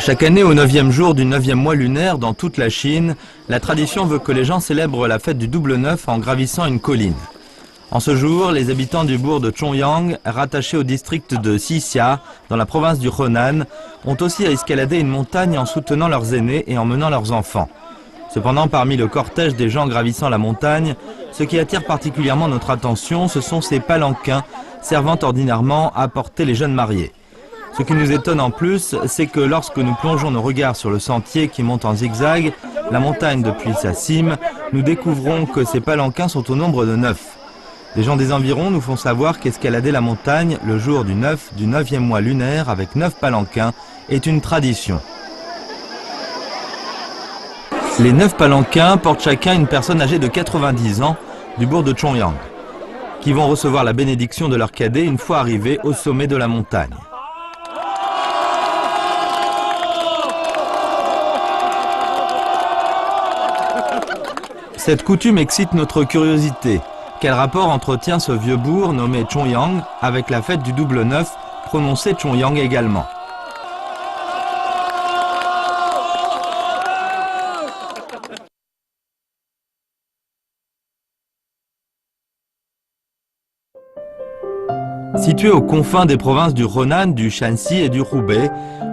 Chaque année, au 9e jour du 9e mois lunaire, dans toute la Chine, la tradition veut que les gens célèbrent la fête du double 9 en gravissant une colline. En ce jour, les habitants du bourg de Chongyang, rattaché au district de Xixia, dans la province du Henan, ont aussi escaladé une montagne en soutenant leurs aînés et en menant leurs enfants. Cependant, parmi le cortège des gens gravissant la montagne, ce qui attire particulièrement notre attention, ce sont ces palanquins servant ordinairement à porter les jeunes mariés. Ce qui nous étonne en plus, c'est que lorsque nous plongeons nos regards sur le sentier qui monte en zigzag, la montagne depuis sa cime, nous découvrons que ces palanquins sont au nombre de 9. Les gens des environs nous font savoir qu'escalader la montagne le jour du 9 du 9e mois lunaire avec 9 palanquins est une tradition. Les 9 palanquins portent chacun une personne âgée de 90 ans du bourg de Chongyang, qui vont recevoir la bénédiction de leur cadet une fois arrivés au sommet de la montagne. Cette coutume excite notre curiosité. Quel rapport entretient ce vieux bourg nommé Chongyang avec la fête du double 9, prononcée Chongyang également? Situé aux confins des provinces du Henan, du Shanxi et du Hubei,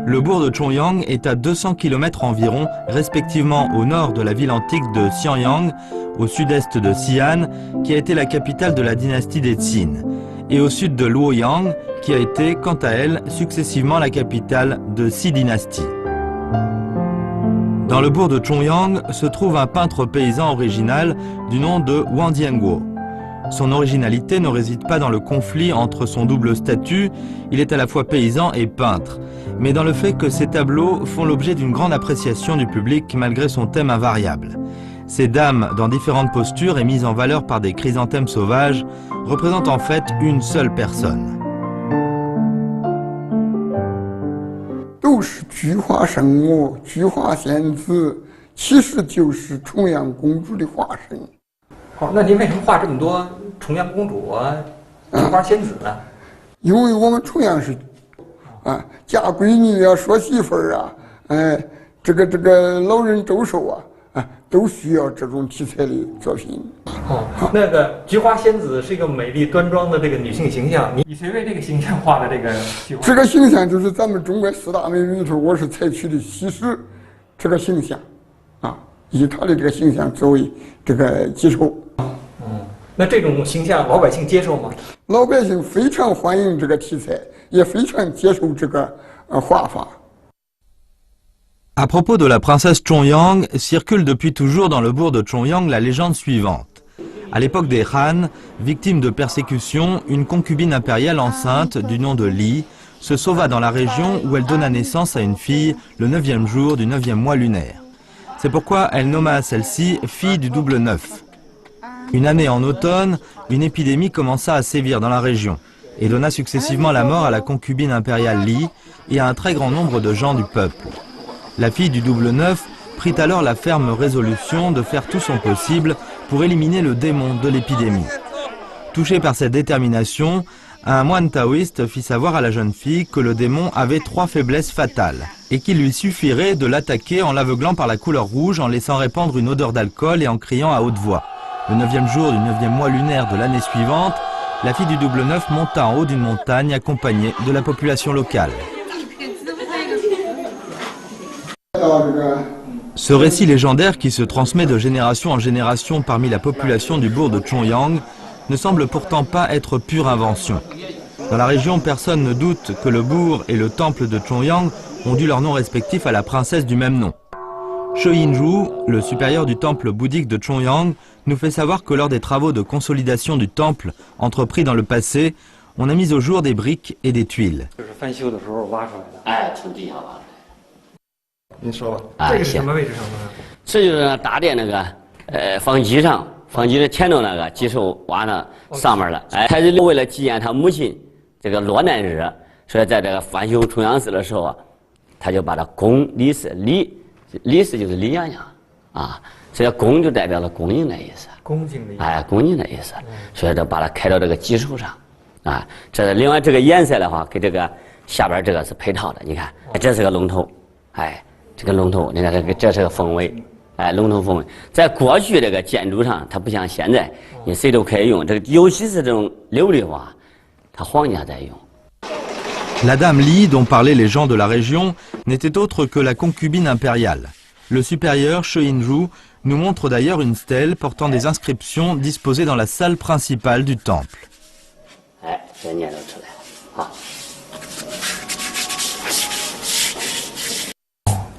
le bourg de Chongyang est à 200 km environ, respectivement au nord de la ville antique de Xianyang, au sud-est de Xi'an, qui a été la capitale de la dynastie des Qin, et au sud de Luoyang, qui a été, quant à elle, successivement la capitale de 6 dynasties. Dans le bourg de Chongyang se trouve un peintre paysan original du nom de Wang Jianguo. Son originalité ne réside pas dans le conflit entre son double statut, il est à la fois paysan et peintre, mais dans le fait que ses tableaux font l'objet d'une grande appréciation du public malgré son thème invariable. Ces dames, dans différentes postures et mises en valeur par des chrysanthèmes sauvages, représentent en fait une seule personne. 都是菊花圣母、菊花仙子，其实就是重阳公主的化身。 好，那您为什么画这么多重阳公主啊、菊花仙子呢？因为我们重阳是嫁闺女啊、说媳妇儿啊，这个老人周寿啊，都需要这种题材的作品。哦，那个菊花仙子是一个美丽端庄的这个女性形象，你以谁为这个形象画的这个菊花？这个形象就是咱们中国4大美女里头，我是采取的西施这个形象，以她的这个形象作为这个基础。 那这种形象老百姓接受吗？老百姓非常欢迎这个题材，也非常接受这个画法。 À propos de la princesse Chongyang, circule depuis toujours dans le bourg de Chongyang la légende suivante. À l'époque des Han, victime de persécution, une concubine impériale enceinte du nom de Li se sauva dans la région où elle donna naissance à une fille le 9e jour du 9e mois lunaire. C'est pourquoi elle nomma celle-ci fille du double 9. Une année en automne, une épidémie commença à sévir dans la région et donna successivement la mort à la concubine impériale Li et à un très grand nombre de gens du peuple. La fille du double 9 prit alors la ferme résolution de faire tout son possible pour éliminer le démon de l'épidémie. Touché par cette détermination, un moine taoïste fit savoir à la jeune fille que le démon avait 3 faiblesses fatales et qu'il lui suffirait de l'attaquer en l'aveuglant par la couleur rouge, en laissant répandre une odeur d'alcool et en criant à haute voix. Le 9e jour du 9e mois lunaire de l'année suivante, la fille du double 9 monta en haut d'une montagne accompagnée de la population locale. Ce récit légendaire qui se transmet de génération en génération parmi la population du bourg de Chongyang ne semble pourtant pas être pure invention. Dans la région, personne ne doute que le bourg et le temple de Chongyang ont dû leur nom respectif à la princesse du même nom. She Yinju, le supérieur du temple bouddhique de Chongyang, nous fait savoir que lors des travaux de consolidation du temple entrepris dans le passé, on a mis au jour des briques et des tuiles. 您说吧，这个是什么位置上的？这就是大殿那个房基上，房基的前头那个基手挖那上面了。他是为了纪念他母亲这个落难日，所以在这个翻修重阳寺的时候啊，他就把它供李氏李氏就是李娘娘啊，所以供就代表了恭敬的意思。恭敬的意思。恭敬的意思，所以就把它开到这个基手上。这另外这个颜色的话，跟这个下边这个是配套的。你看，这是个龙头。哎，这个龙头，你看这是个凤尾，哎，龙头凤尾，在过去这个建筑上，它不像现在，你谁都可以用。这个尤其是这种琉璃花，它皇家在用。 La dame Li, dont parlaient les gens de la région, n'était autre que la concubine impériale. Le supérieur, Sheinju, nous montre d'ailleurs une stèle portant des inscriptions disposées dans la salle principale du temple. 哎，这念叨出来了啊。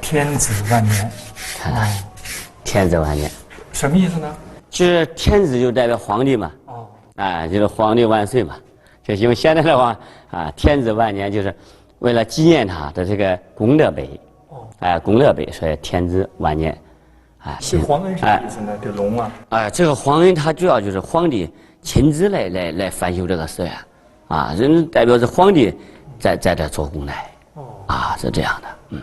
天子万年，看看，天子万年，什么意思呢？这天子就代表皇帝嘛。哦，哎，就是皇帝万岁嘛。就因为现在的话啊，天子万年就是为了纪念他的这个功德碑。哦，哎，功德碑，所以天子万年。哎，这皇恩什么意思呢？这龙啊。哎，这个皇恩它主要就是皇帝亲自来翻修这个寺院，啊，人代表着皇帝在这做工来。哦，啊，是这样的，嗯。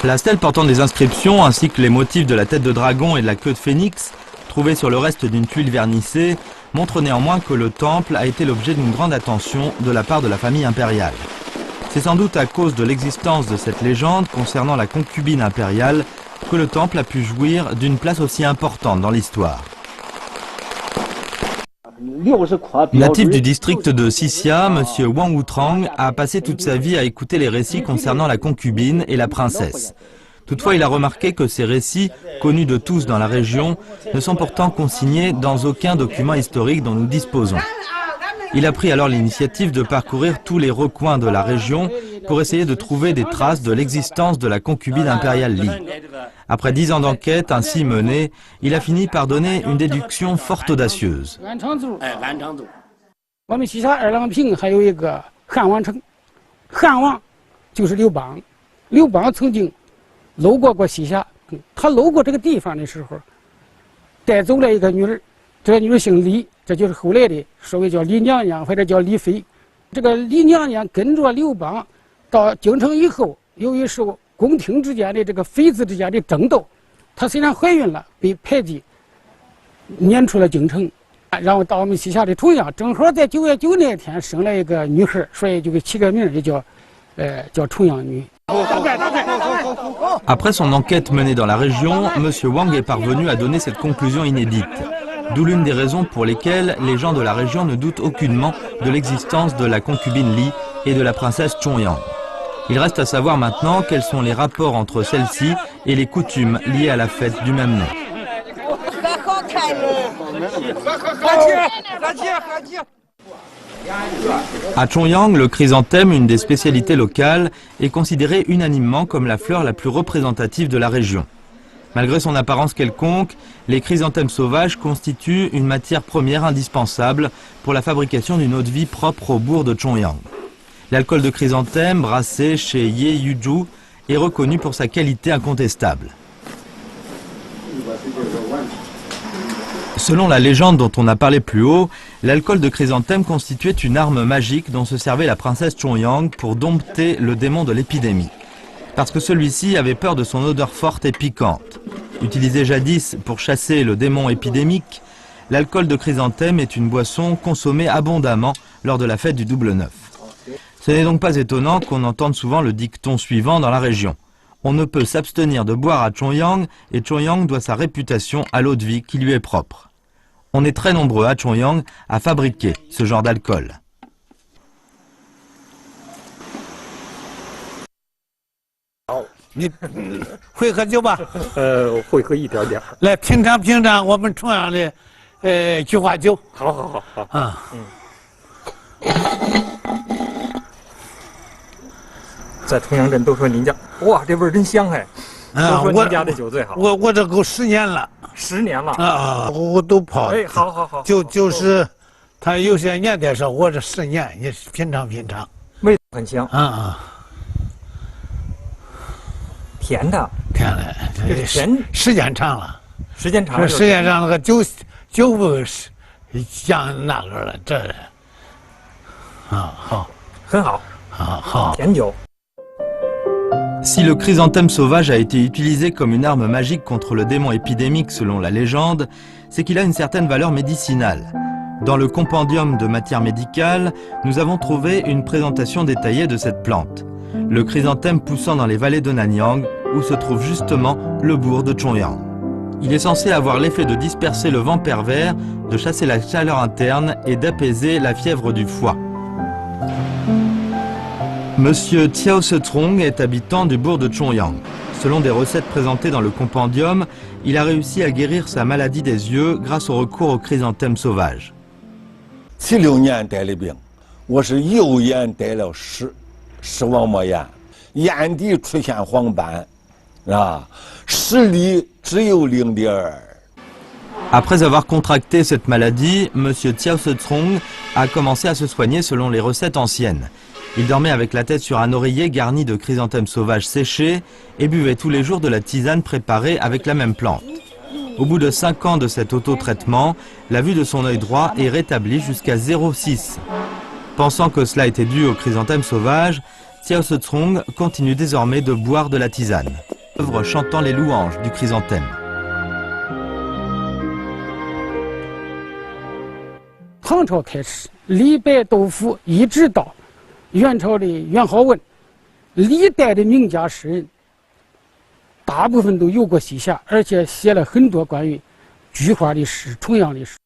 La stèle portant des inscriptions ainsi que les motifs de la tête de dragon et de la queue de phénix, trouvés sur le reste d'une tuile vernissée, montrent néanmoins que le temple a été l'objet d'une grande attention de la part de la famille impériale. C'est sans doute à cause de l'existence de cette légende concernant la concubine impériale que le temple a pu jouir d'une place aussi importante dans l'histoire. Natif du district de Xixia, M. Wang Wutrang a passé toute sa vie à écouter les récits concernant la concubine et la princesse. Toutefois, il a remarqué que ces récits, connus de tous dans la région, ne sont pourtant consignés dans aucun document historique dont nous disposons. Il a pris alors l'initiative de parcourir tous les recoins de la région pour essayer de trouver des traces de l'existence de la concubine impériale Li. Après 10 ans d'enquête ainsi menée, il a fini par donner une déduction fort audacieuse. Après son enquête menée dans la région, M. Wang est parvenu à donner cette conclusion inédite. D'où l'une des raisons pour lesquelles les gens de la région ne doutent aucunement de l'existence de la concubine Li et de la princesse Chongyang. Il reste à savoir maintenant quels sont les rapports entre celle-ci et les coutumes liées à la fête du même nom. À Chongyang, le chrysanthème, une des spécialités locales, est considéré unanimement comme la fleur la plus représentative de la région. Malgré son apparence quelconque, les chrysanthèmes sauvages constituent une matière première indispensable pour la fabrication d'une eau de vie propre au bourg de Chongyang. L'alcool de chrysanthème brassé chez Ye Yuju est reconnu pour sa qualité incontestable. Selon la légende dont on a parlé plus haut, l'alcool de chrysanthème constituait une arme magique dont se servait la princesse Chongyang pour dompter le démon de l'épidémie. Parce que celui-ci avait peur de son odeur forte et piquante. Utilisé jadis pour chasser le démon épidémique, l'alcool de chrysanthème est une boisson consommée abondamment lors de la fête du double neuf. Ce n'est donc pas étonnant qu'on entende souvent le dicton suivant dans la région. On ne peut s'abstenir de boire à Chongyang et Chongyang doit sa réputation à l'eau de vie qui lui est propre. On est très nombreux à Chongyang à fabriquer ce genre d'alcool. 你会喝酒吧？会喝一点点。来品尝品尝我们重阳的菊花酒。好好好好啊，在重阳镇都说您家，哇，这味儿真香哎！都说您家的酒最好。我这够10年了。10年了啊，我都泡。哎，好好好。就是他有些年的时候，我这10年也品尝品尝，味道很香。啊。 甜的，甜的，这是甜，时间长了，时间长了，时间长了，酒味是像那个了，这，啊好，很好，好，甜酒。 Si le chrysanthème sauvage a été utilisé comme une arme magique contre le démon épidémique selon la légende, c'est qu'il a une certaine valeur médicinale. Dans le compendium de matière médicale, nous avons trouvé une présentation détaillée de cette plante. le chrysanthème poussant dans les vallées de Nanyang, où se trouve justement le bourg de Chongyang. Il est censé avoir l'effet de disperser le vent pervers, de chasser la chaleur interne et d'apaiser la fièvre du foie. Monsieur Tiao Setrong est habitant du bourg de Chongyang. Selon des recettes présentées dans le compendium, il a réussi à guérir sa maladie des yeux grâce au recours aux chrysanthèmes sauvages. 76年得的病，我是右眼得了视网膜炎，眼底出现黄斑，啊，10厘只有0.2。 Après avoir contracté cette maladie, Monsieur Tiao Setrong a commencé à se soigner selon les recettes anciennes. Il dormait avec la tête sur un oreiller garni de chrysanthèmes sauvages séchés et buvait tous les jours de la tisane préparée avec la même plante. Au bout de 5 ans de cet auto-traitement, la vue de son œil droit est rétablie jusqu'à 0,6. Pensant que cela était dû aux chrysanthèmes sauvages, Tiao Setrong continue désormais de boire de la tisane, œuvre chantant les louanges du chrysanthème. 唐朝开始，李白、杜甫一直到元朝的元好问，历代的名家诗人，大部分都游过西夏，而且写了很多关于菊花的诗、重阳的诗。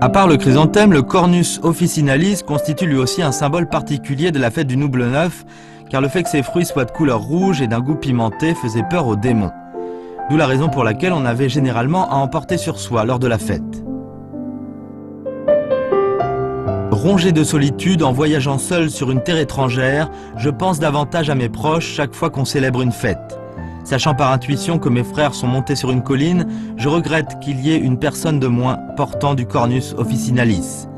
À part le chrysanthème, le Cornus officinalis constitue lui aussi un symbole particulier de la fête du Nouvel Neuf, car le fait que ses fruits soient de couleur rouge et d'un goût pimenté faisait peur aux démons. D'où la raison pour laquelle on avait généralement à en porter sur soi lors de la fête. Rongé de solitude en voyageant seul sur une terre étrangère, je pense davantage à mes proches chaque fois qu'on célèbre une fête. Sachant par intuition que mes frères sont montés sur une colline, je regrette qu'il y ait une personne de moins portant du Cornus officinalis.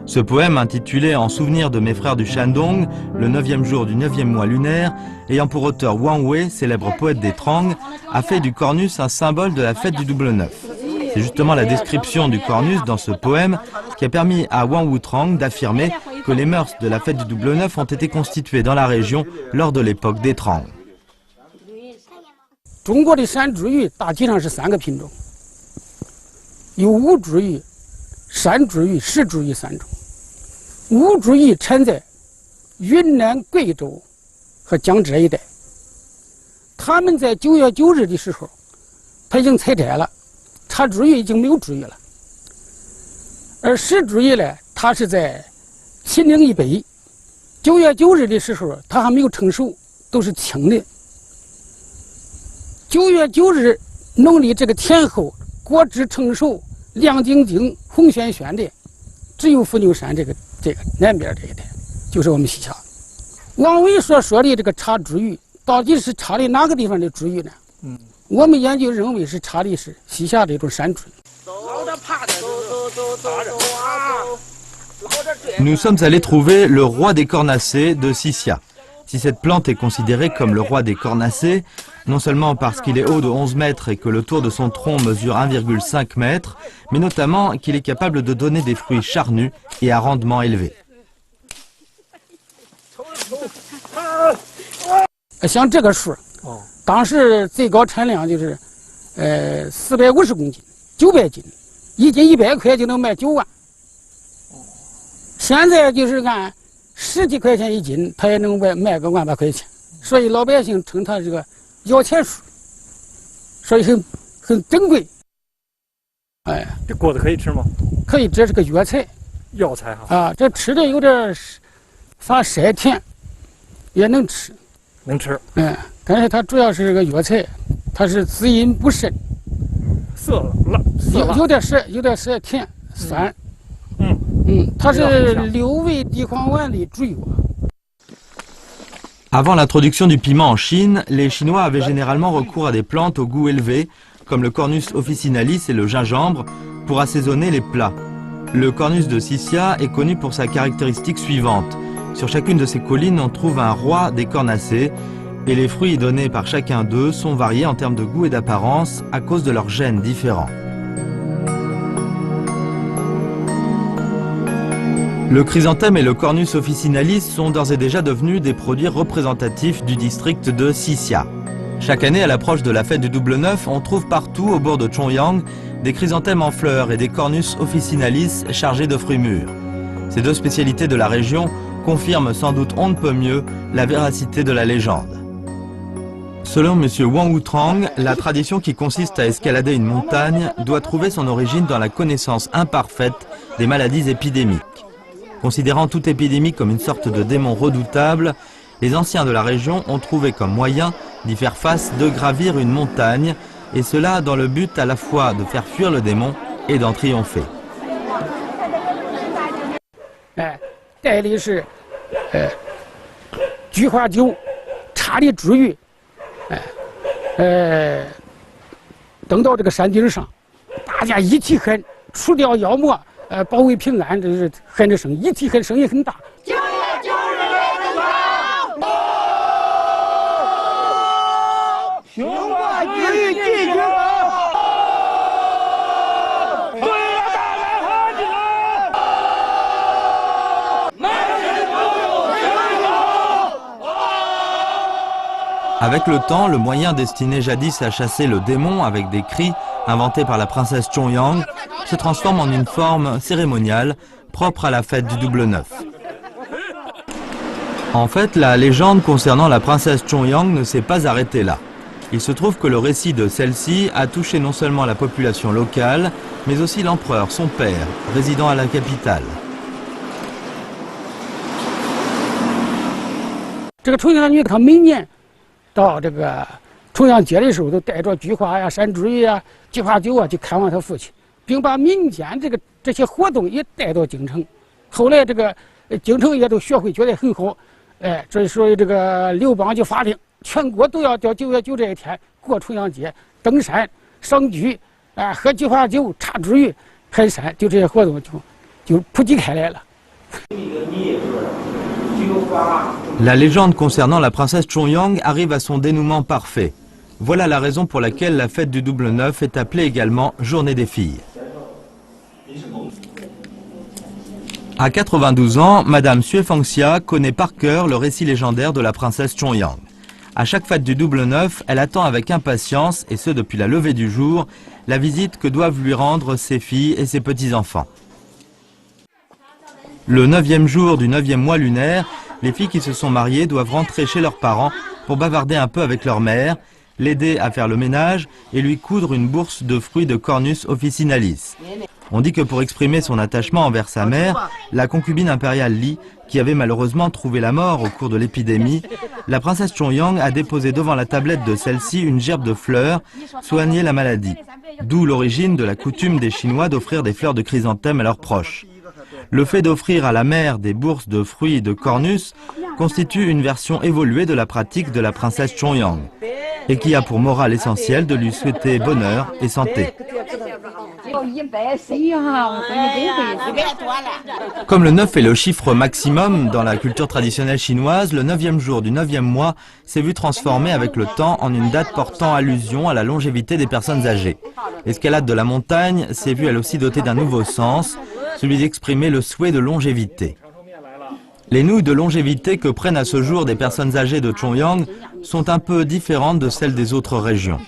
Ce poème, intitulé en souvenir de mes frères du Shandong, le 9e jour du 9e mois lunaire, ayant pour auteur Wang Wei, célèbre poète des Trang, a fait du Cornus un symbole de la fête du Double Neuf. C'est justement la description du Cornus dans ce poème qui a permis à Wang Wutrang d'affirmer que les mœurs de la fête du Double Neuf ont été constituées dans la région lors de l'époque des Trang. 中国的山茱萸大体上是3个品种，有乌茱萸、山茱萸、石茱萸3种。乌茱萸产在云南、贵州和江浙一带。他们在9月9日的时候，他已经采摘了，茶茱萸已经没有茱萸了。而石茱萸呢，它是在秦岭以北，9月9日的时候，它还没有成熟，都是青的。 9月9日，农历这个天后，果汁成熟，亮晶晶、红轩轩的，只有伏牛山这个南边这一带，就是我们西夏。王维所说的这个茶茱萸，到底是茶的哪个地方的茱萸呢？我们研究认为是茶的是西夏的一种山茱萸。 Nous sommes allés trouver le roi des cornacées de Sissia. Si cette plante est considérée comme le roi des cornacées, non seulement parce qu'il est haut de 11 mètres et que le tour de son tronc mesure 1,5 mètre, mais notamment qu'il est capable de donner des fruits charnus et à rendement élevé. 像这个树，当时最高产量就是450公斤，900斤，1斤100块就能卖9万。现在就是按10几块钱1斤，它也能卖个1万8块钱，所以老百姓称它这个摇钱树，所以很珍贵。哎，这果子可以吃吗？可以，这是个药材。药材哈。啊，这吃的有点发晒甜，也能吃。能吃。但是它主要是个药材，它是滋阴补肾。涩辣，有点涩甜酸。它是6味地黄丸的主药。 Avant l'introduction du piment en Chine, les Chinois avaient généralement recours à des plantes au goût élevé, comme le Cornus officinalis et le gingembre, pour assaisonner les plats. Le Cornus de Sissia est connu pour sa caractéristique suivante. Sur chacune de ces collines, on trouve un roi des cornacées, et les fruits donnés par chacun d'eux sont variés en termes de goût et d'apparence à cause de leurs gènes différents. Le chrysanthème et le Cornus officinalis sont d'ores et déjà devenus des produits représentatifs du district de Sissia. Chaque année, à l'approche de la fête du Double Neuf, on trouve partout au bord de Chongyang des chrysanthèmes en fleurs et des Cornus officinalis chargés de fruits mûrs. Ces deux spécialités de la région confirme sans doute on ne peut mieux la véracité de la légende. Selon M. Wang Wutrang, la tradition qui consiste à escalader une montagne doit trouver son origine dans la connaissance imparfaite des maladies épidémiques. Considérant toute épidémie comme une sorte de démon redoutable, les anciens de la région ont trouvé comme moyen d'y faire face de gravir une montagne, et cela dans le but à la fois de faire fuir le démon et d'en triompher. 带的是菊花酒、茶的茱萸，等到这个山顶上，大家一起喊，除掉妖魔，保卫平安，这是喊的声，一起喊，声音很大。9月9日来登场，雄华举继续。 Avec le temps, le moyen destiné jadis à chasser le démon avec des cris inventés par la princesse Chongyang se transforme en une forme cérémoniale propre à la fête du double neuf. En fait, la légende concernant la princesse Chongyang ne s'est pas arrêtée là. Il se trouve que le récit de celle-ci a touché non seulement la population locale, mais aussi l'empereur, son père, résidant à la capitale. 到这个重阳节的时候，都带着菊花呀、山茱萸啊、菊花酒啊去看望他父亲，并把民间这些活动也带到京城。后来这个京城也都学会，觉得很好，所以这个刘邦就发令，全国都要到9月9这一天过重阳节，登山、赏菊，喝菊花酒、插茱萸、攀山，就这些活动就普及开来了。 La légende concernant la princesse Chongyang arrive à son dénouement parfait. Voilà la raison pour laquelle la fête du double neuf est appelée également Journée des filles. À 92 ans, Madame Xue Fangxia connaît par cœur le récit légendaire de la princesse Chongyang. À chaque fête du double neuf, elle attend avec impatience, et ce depuis la levée du jour, la visite que doivent lui rendre ses filles et ses petits-enfants. Le 9e jour du 9e mois lunaire, les filles qui se sont mariées doivent rentrer chez leurs parents pour bavarder un peu avec leur mère, l'aider à faire le ménage et lui coudre une bourse de fruits de Cornus officinalis. On dit que pour exprimer son attachement envers sa mère, la concubine impériale Li, qui avait malheureusement trouvé la mort au cours de l'épidémie, la princesse Chongyang a déposé devant la tablette de celle-ci une gerbe de fleurs, soigner la maladie. D'où l'origine de la coutume des Chinois d'offrir des fleurs de chrysanthème à leurs proches. Le fait d'offrir à la mère des bourses de fruits de Cornus constitue une version évoluée de la pratique de la princesse Chongyang et qui a pour morale essentielle de lui souhaiter bonheur et santé. Comme le 9 est le chiffre maximum dans la culture traditionnelle chinoise, le 9e jour du 9e mois s'est vu transformé avec le temps en une date portant allusion à la longévité des personnes âgées. L'escalade de la montagne s'est vue elle aussi dotée d'un nouveau sens, celui d'exprimer le souhait de longévité. Les nouilles de longévité que prennent à ce jour des personnes âgées de Chongyang sont un peu différentes de celles des autres régions.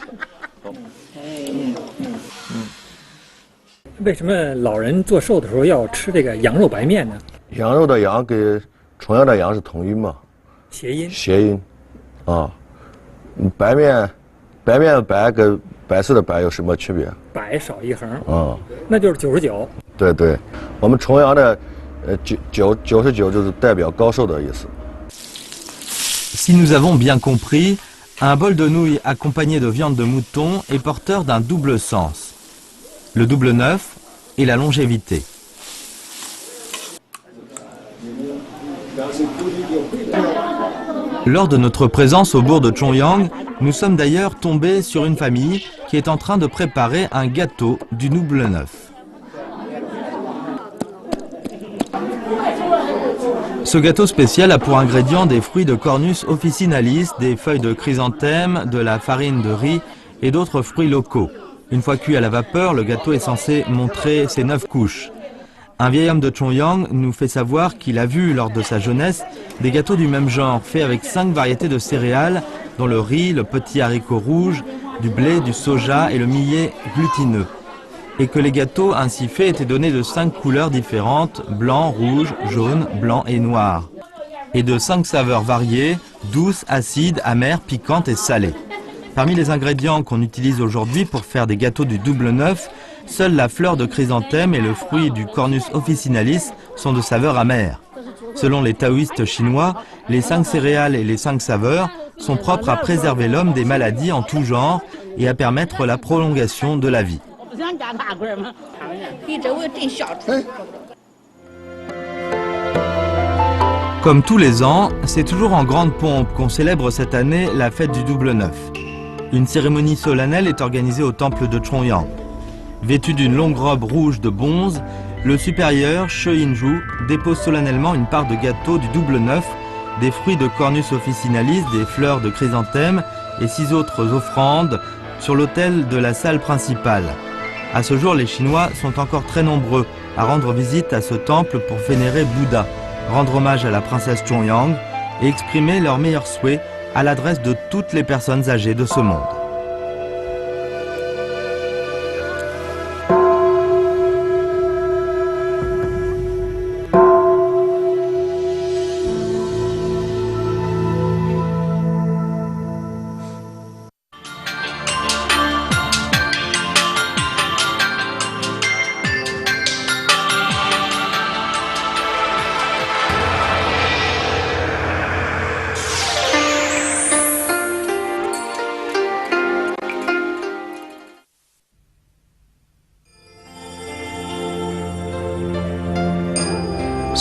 为什么老人做寿的时候要吃这个羊肉白面呢？羊肉的羊跟重阳的羊是同音嘛？谐音。谐音，啊，白面白跟白色的白有什么区别？白少一横。啊，那就是99。对对，我们重阳的99就是代表高寿的意思。 Si nous avons bien compris, un bol de nouilles accompagné de viande de mouton est porteur d'un double sens. Le double neuf et la longévité. Lors de notre présence au bourg de Chongyang, nous sommes d'ailleurs tombés sur une famille qui est en train de préparer un gâteau du double neuf. Ce gâteau spécial a pour ingrédients des fruits de Cornus officinalis, des feuilles de chrysanthème, de la farine de riz et d'autres fruits locaux. Une fois cuit à la vapeur, le gâteau est censé montrer ses 9 couches. Un vieil homme de Chongyang nous fait savoir qu'il a vu lors de sa jeunesse des gâteaux du même genre, faits avec 5 variétés de céréales, dont le riz, le petit haricot rouge, du blé, du soja et le millet glutineux. Et que les gâteaux ainsi faits étaient donnés de 5 couleurs différentes, blanc, rouge, jaune, blanc et noir. et de 5 saveurs variées, douces, acides, amères, piquantes et salées. Parmi les ingrédients qu'on utilise aujourd'hui pour faire des gâteaux du double neuf, seule la fleur de chrysanthème et le fruit du Cornus officinalis sont de saveur amère. Selon les taoïstes chinois, les 5 céréales et les 5 saveurs sont propres à préserver l'homme des maladies en tout genre et à permettre la prolongation de la vie. Comme tous les ans, c'est toujours en grande pompe qu'on célèbre cette année la fête du double neuf. Une cérémonie solennelle est organisée au temple de Chongyang. Vêtu d'une longue robe rouge de bonze, le supérieur, She Yin-ju, dépose solennellement une part de gâteau du double neuf, des fruits de Cornus officinalis, des fleurs de chrysanthème et 6 autres offrandes sur l'autel de la salle principale. À ce jour, les Chinois sont encore très nombreux à rendre visite à ce temple pour vénérer Bouddha, rendre hommage à la princesse Chongyang et exprimer leurs meilleurs souhaits à l'adresse de toutes les personnes âgées de ce monde.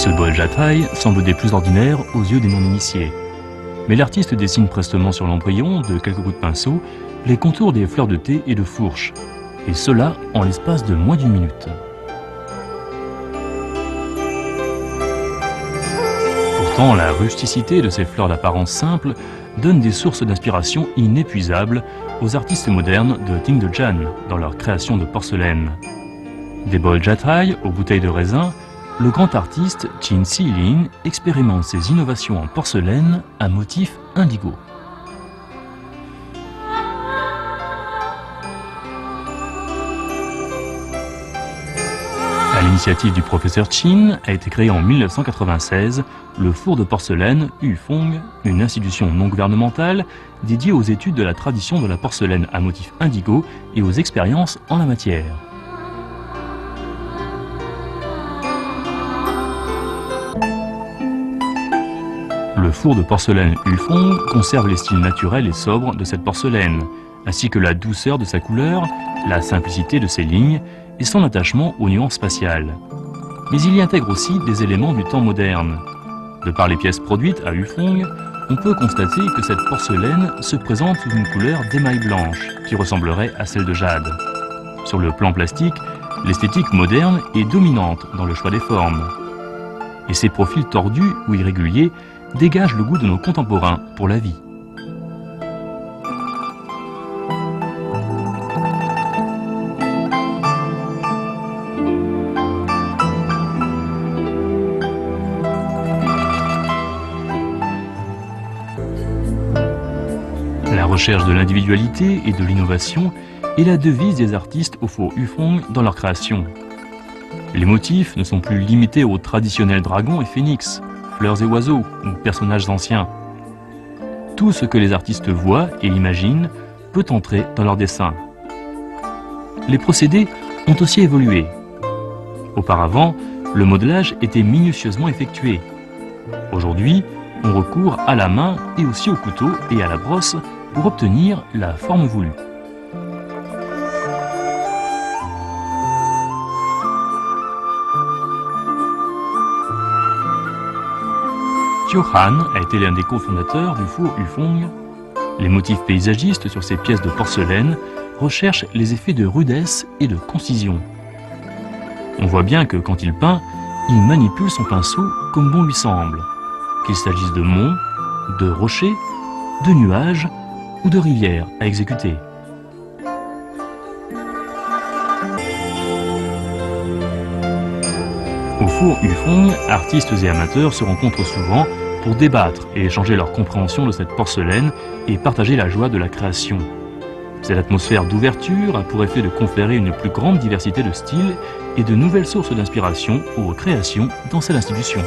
Ce bol Jatai semble des plus ordinaires aux yeux des non-initiés. Mais l'artiste dessine prestement sur l'embryon, de quelques coups de pinceau, les contours des fleurs de thé et de fourche, et cela en l'espace de moins d'une minute. Pourtant, la rusticité de ces fleurs d'apparence simple donne des sources d'inspiration inépuisables aux artistes modernes de Tingdejian dans leur création de porcelaine. Des bols Jatai aux bouteilles de raisin, le grand artiste Qin Xilin expérimente ses innovations en porcelaine à motif indigo. À l'initiative du professeur Qin a été créé en 1996 le four de porcelaine Yufeng, une institution non gouvernementale dédiée aux études de la tradition de la porcelaine à motif indigo et aux expériences en la matière. Le four de porcelaine Yufeng conserve les styles naturels et sobres de cette porcelaine, ainsi que la douceur de sa couleur, la simplicité de ses lignes et son attachement aux nuances spatiales. Mais il y intègre aussi des éléments du temps moderne. De par les pièces produites à Yufeng, on peut constater que cette porcelaine se présente sous une couleur d'émail blanche qui ressemblerait à celle de jade. Sur le plan plastique, l'esthétique moderne est dominante dans le choix des formes. Et ces profils tordus ou irréguliers dégage le goût de nos contemporains pour la vie. La recherche de l'individualité et de l'innovation est la devise des artistes au four Yufeng dans leur création. Les motifs ne sont plus limités aux traditionnels dragons et phénix, fleurs et oiseaux ou personnages anciens. Tout ce que les artistes voient et imaginent peut entrer dans leur dessin. Les procédés ont aussi évolué. Auparavant, le modelage était minutieusement effectué. Aujourd'hui, on recourt à la main et aussi au couteau et à la brosse pour obtenir la forme voulue. Qiu Han a été l'un des cofondateurs du four Yufeng. Les motifs paysagistes sur ces pièces de porcelaine recherchent les effets de rudesse et de concision. On voit bien que quand il peint, il manipule son pinceau comme bon lui semble, qu'il s'agisse de monts, de rochers, de nuages ou de rivières à exécuter. Au four Yufeng, artistes et amateurs se rencontrent souvent pour débattre et échanger leur compréhension de cette porcelaine et partager la joie de la création. Cette atmosphère d'ouverture a pour effet de conférer une plus grande diversité de styles et de nouvelles sources d'inspiration aux créations dans cette institution.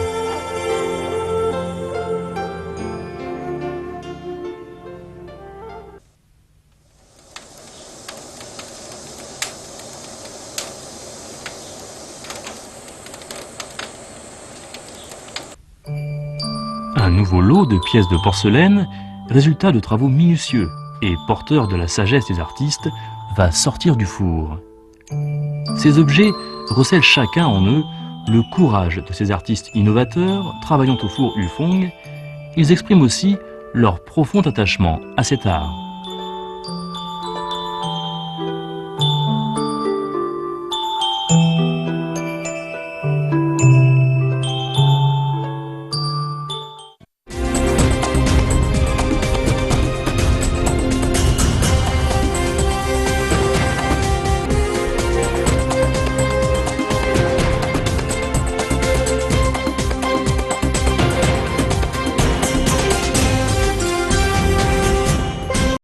nouveau lot de pièces de porcelaine, résultat de travaux minutieux et porteur de la sagesse des artistes, va sortir du four. Ces objets recèlent chacun en eux le courage de ces artistes innovateurs travaillant au four Yufeng. Ils expriment aussi leur profond attachement à cet art.